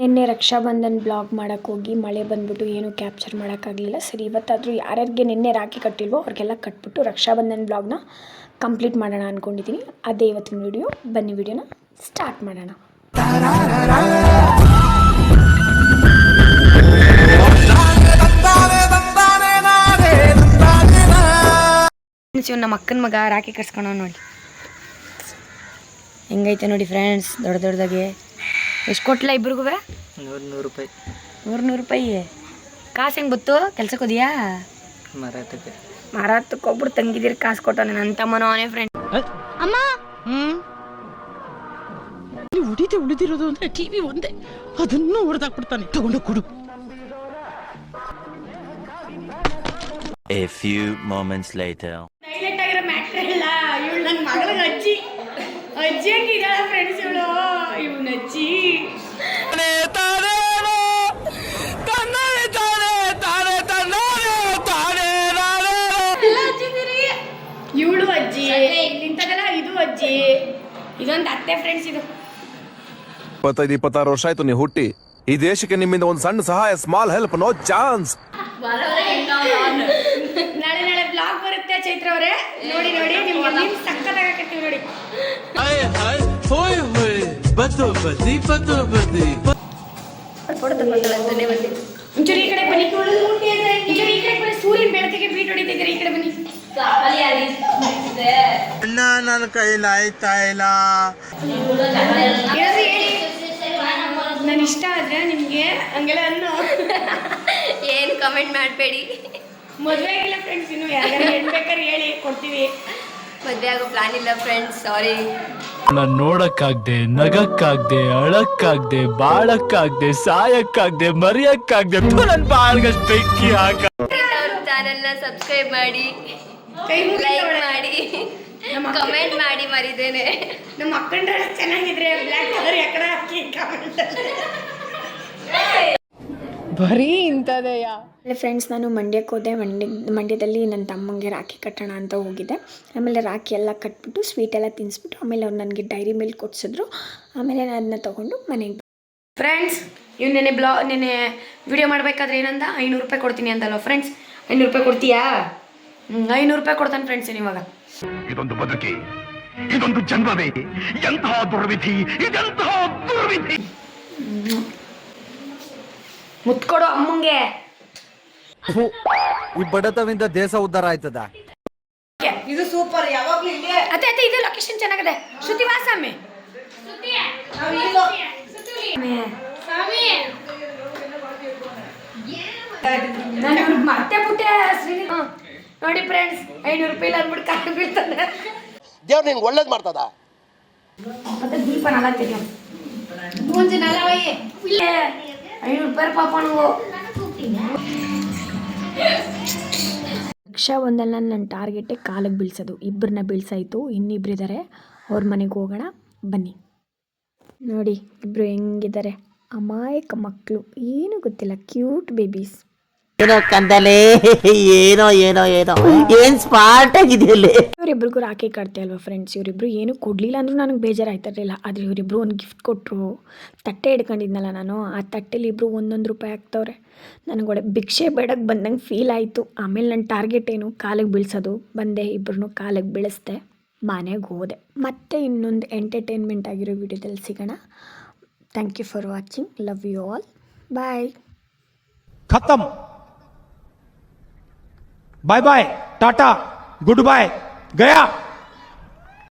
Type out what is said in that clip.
ನಿನ್ನೆ ರಕ್ಷಾಬಂಧನ್ ಬ್ಲಾಗ್ ಮಾಡೋಕ್ಕೆ ಹೋಗಿ ಮಳೆ ಬಂದ್ಬಿಟ್ಟು ಏನೂ ಕ್ಯಾಪ್ಚರ್ ಮಾಡೋಕ್ಕಾಗಲಿಲ್ಲ. ಸರಿ, ಇವತ್ತಾದರೂ ಯಾರ್ಯಾರಿಗೆ ನಿನ್ನೆ ರಾಖಿ ಕಟ್ಟಿಲ್ವೋ ಅವ್ರಿಗೆಲ್ಲ ಕಟ್ಬಿಟ್ಟು ರಕ್ಷಾಬಂಧನ್ ಬ್ಲಾಗ್ನ ಕಂಪ್ಲೀಟ್ ಮಾಡೋಣ ಅಂದ್ಕೊಂಡಿದ್ದೀನಿ. ಅದೇ ಇವತ್ತಿನ ವಿಡಿಯೋ. ಬನ್ನಿ ವಿಡಿಯೋನ ಸ್ಟಾರ್ಟ್ ಮಾಡೋಣ. ನಮ್ಮ ಅಕ್ಕನ ಮಗ ರಾಖಿ ಕಟ್ಸ್ಕೊಳ ನೋಡಿ, ಹೆಂಗೈತೆ ನೋಡಿ ಫ್ರೆಂಡ್ಸ್. ದೊಡ್ಡದಾಗೆ ಎಷ್ಟು ಕೊಟ್ಲ ಇಬ್ರಿಗೂ? 100 ರೂಪಾಯಿ. 100 ರೂಪಾಯಿ ಕಾಸು ಹೆಂಗೆ ಬತ್ತು? ಕೆಲ್ಸಕ್ಕೆ ಹೋದ್ಯಾ? ಮಾರಾಟಕ್ಕೆ ಒಬ್ರು ತಂಗಿದಿರಿ ಕಾಸು ಕೊಟ್ಟವನೆ. ನನ್ನ ತಮ್ಮನೋ ಅವನೇ ಫ್ರೆಂಡ್. ಅಮ್ಮ ಉಳಿದಿರೋದು ಅಂದ್ರೆ ಟಿವಿ ಒಂದೇ, ಅದನ್ನು ಹೊಡೆದಾಕ್ಬಿಡ್ತಾನೆ. ತಗೊಂಡು ಕೊಡು. A few moments later. Highlight ಆಗಿರೋ ಮ್ಯಾಟ್ರ್ ಇಲ್ಲ. ಇವಳು ನನ್ನ ಮಗಳಿಗೆ ಅಜ್ಜಿ ಆಗಿದ್ದಾಳ ಫ್ರೆಂಡ್ಸ್. ಇವಳು ಇವನ ಅಜ್ಜಿ. ಇವಳು ಅಜ್ಜಿ, ಇಲ್ಲಿಂತದಲ್ಲ ಇದು ಅಜ್ಜಿ, ಇದೊಂದು ಅತ್ತೆ ಫ್ರೆಂಡ್ಸ್. ಇದು 25-26 ವರ್ಷ ಆಯ್ತು ನೀವು ಹುಟ್ಟಿ. ಈ ದೇಶಕ್ಕೆ ನಿಮ್ಮಿಂದ ಒಂದು ಸಣ್ಣ ಸಹಾಯ, ಸ್ಮಾಲ್ ಹೆಲ್ಪ್, ನೋ ಚಾನ್ಸ್. ನಾಳೆ ಬ್ಲಾಗ್ ಬರುತ್ತೆ ಚೈತ್ರ ಅವರೇ, ನೋಡಿ ನಿಮ್ಗೆ ಸಕ್ಕತ್ತಾಗತ್ತೀವಿ ನೋಡಿ. ಒಂಚೂರು ಈ ಕಡೆ ಬನ್ನಿ, ಈ ಕಡೆ ಬನ್ನಿ. ಸೂರ್ಯನ ಬೆಳಕಿಗೆ ಬೀಟ್ ಹೊಡಿತಿದ್ದೀರಿ, ಈ ಕಡೆ ಬನ್ನಿ. ನನ್ನ ಕೈಲಾಯ್ತಾ ಇಲ್ಲ. ನಾನು ಇಷ್ಟ ಆದ್ರೆ ನಿಮ್ಗೆ ಹಂಗೆಲ್ಲ ಅನ್ನೋ ಏನು ಕಮೆಂಟ್ ಮಾಡಬೇಡಿ. ಮದುವೆ ಆಗಿಲ್ಲ ಫ್ರೆಂಡ್ಸ್, ಇನ್ನು ಯಾರು ಬೇಕಾದ್ರೆ ಹೇಳಿ ಕೊಡ್ತೀವಿ. ಮದುವೆ ಆಗೋ ಪ್ಲಾನ್ ಇಲ್ಲ ಫ್ರೆಂಡ್ಸ್, ಸಾರಿ. ನಾನು ನೋಡಕ್ಕಾಗ್ದೆ, ನಗಕ್ಕಾಗ್ದೆ, ಅಳಕ್ಕಾಗ್ದೆ, ಬಾಳಕ್ಕಾಗ್ದೆ, ಸಾಯಕ್ಕಾಗ್ದೆ, ಮರಿಯಕ್ಕಾಗ್ದೆ. ನನ್ನ ಬಾಳ್ಗಷ್ಟು ಬೆಂಕಿ ಹಾಕ. ಚಾನೆಲ್ನ ಸಬ್ಸ್ಕ್ರೈಬ್ ಮಾಡಿ, ಲೈಕ್ ಮಾಡಿ, ಕಮೆಂಟ್ ಮಾಡಿ. ಮರಿದೇನೆ ನಮ್ಮ ಅಕ್ಕನ ಡ್ರೆಸ್ ಚೆನ್ನಾಗಿದ್ರೆ ಬ್ಲ್ಯಾಕ್ ಕಲರ್ ಯಾಕಡೆ ಹಾಕಿ ಕಮೆಂಟ್. ಬರೀ ಇಂಥದೆಯಾ ಫ್ರೆಂಡ್ಸ್, ನಾನು ಮಂಡ್ಯಕ್ಕೆ ಹೋದೆ. ಮಂಡ್ಯದಲ್ಲಿ ನನ್ನ ತಮ್ಮಂಗೆ ರಾಖಿ ಕಟ್ಟೋಣ ಅಂತ ಹೋಗಿದ್ದೆ. ಆಮೇಲೆ ರಾಖಿ ಎಲ್ಲ ಕಟ್ಬಿಟ್ಟು ಸ್ವೀಟ್ ಎಲ್ಲ ತಿನ್ನಿಸ್ಬಿಟ್ಟು ಆಮೇಲೆ ಅವ್ರು ನನಗೆ ಡೈರಿ ಮಿಲ್ಕ್ ಕೊಡಿಸಿದ್ರು. ಆಮೇಲೆ ನಾನು ಅದನ್ನ ತೊಗೊಂಡು ಮನೆಗೆ. ಫ್ರೆಂಡ್ಸ್, ಇವ್ನು ನೆನೆ ವಿಡಿಯೋ ಮಾಡಬೇಕಾದ್ರೆ ಏನಂದ 500 ರೂಪಾಯಿ ಕೊಡ್ತೀನಿ ಅಂತಲ್ವ ಫ್ರೆಂಡ್ಸ್. 500 ರೂಪಾಯಿ ಕೊಡ್ತೀಯಾ? 500 ರೂಪಾಯಿ ಕೊಡ್ತಾನೆ ಫ್ರೆಂಡ್ಸ್. ಇವಾಗ ಇದೊಂದು ಬದುಕಿ, ಇದೊಂದು ಜನ್ಮವೇ, ಎಂತಹ ದುರ್ವಿಧಿ, ಇದೆಂತಹ ದುರ್ವಿಧಿ. ಮುತ್ಕೊಡು ಅಮ್ಮಂಗೆ. ಈ ಬಡತವಿಂದ ದೇಶ ಉದ್ಧಾರ ಆಯ್ತದ. ಇದು ಸೂಪರ್. ಯಾವಾಗ್ಲೂ ಇಲ್ಲೇ ಅತ್ತೆ ಇದು ಲೊಕೇಶನ್ ಚೆನ್ನಾಗಿದೆ. ಶ್ರುತಿ ವಾಸಮ್ಮೆ ಮತ್ತೆ ಪುಟ್ಟೆ ನೋಡಿ ಫ್ರೆಂಡ್ಸ್, 500 ರೂಪಾಯಿ ಅಂದ್ಬಿಟ್ಟು ಕಾಲು ಬೀಳ್ತಾನೆ. ದೇವ್ರು ನಿನ್ಗೆ ಒಳ್ಳೇದು ಮಾಡ್ತದ. ಮತ್ತೆ ದೀಪ ನಲತ್ತೀನಿ 500 ರೂಪಾಯಿ ಪಾಪ. ರಕ್ಷಾಬಂಧನ ನನ್ನ ಟಾರ್ಗೆಟೇ ಕಾಲಿಗೆ ಬೀಳ್ಸೋದು. ಇಬ್ಬರನ್ನ ಬೀಳ್ಸಾಯಿತು, ಇನ್ನಿಬ್ಬರಿದ್ದಾರೆ. ಅವ್ರ ಮನೆಗೆ ಹೋಗೋಣ ಬನ್ನಿ. ನೋಡಿ ಇಬ್ಬರು ಹೆಂಗಿದ್ದಾರೆ, ಅಮಾಯಕ ಮಕ್ಕಳು, ಏನು ಗೊತ್ತಿಲ್ಲ, ಕ್ಯೂಟ್ ಬೇಬೀಸ್. ಏನೋ ಕಂದಲೆ, ಏನೋ ಏನೋ ಏನೋ ಏನ್ ಸ್ಮಾರ್ಟ್ ಆಗಿದೆಯಲ್ಲ. ಇವರಿಬ್ರಿಗೂ ರಾಖಿ ಕಟ್ತೆ ಅಲ್ವಾ ಫ್ರೆಂಡ್ಸ್. ಇವರಿಬ್ರು ಏನು ಕೊಡಲಿಲ್ಲ ಅಂದ್ರೂ ನನಗೆ ಬೇಜಾರಾಯ್ತಿರಲಿಲ್ಲ. ಆದರೆ ಇವರಿಬ್ರು ಒಂದು ಗಿಫ್ಟ್ ಕೊಟ್ಟರು. ತಟ್ಟೆ ಹಿಡ್ಕೊಂಡಿದ್ನಲ್ಲ ನಾನು, ಆ ತಟ್ಟೆಲಿ ಇಬ್ಬರು 1 ರೂಪಾಯಿ ಹಾಕ್ತವ್ರೆ. ನನಗೊಳ್ಳೆ ಭಿಕ್ಷೆ ಬೇಡಕ್ಕೆ ಬಂದಂಗೆ ಫೀಲ್ ಆಯಿತು. ಆಮೇಲೆ ನನ್ನ ಟಾರ್ಗೆಟ್ ಏನು, ಕಾಲಿಗೆ ಬೀಳ್ಸೋದು. ಬಂದೆ, ಇಬ್ಬರನ್ನೂ ಕಾಲಿಗೆ ಬೀಳಿಸ್ದೆ, ಮನೆಗೆ ಹೋದೆ. ಮತ್ತೆ ಇನ್ನೊಂದು ಎಂಟರ್ಟೈನ್ಮೆಂಟ್ ಆಗಿರೋ ವಿಡಿಯೋದಲ್ಲಿ ಸಿಗೋಣ. Thank you for watching. Love you all. Bye. ಖತಮ್. Bye bye, tata, goodbye, गया.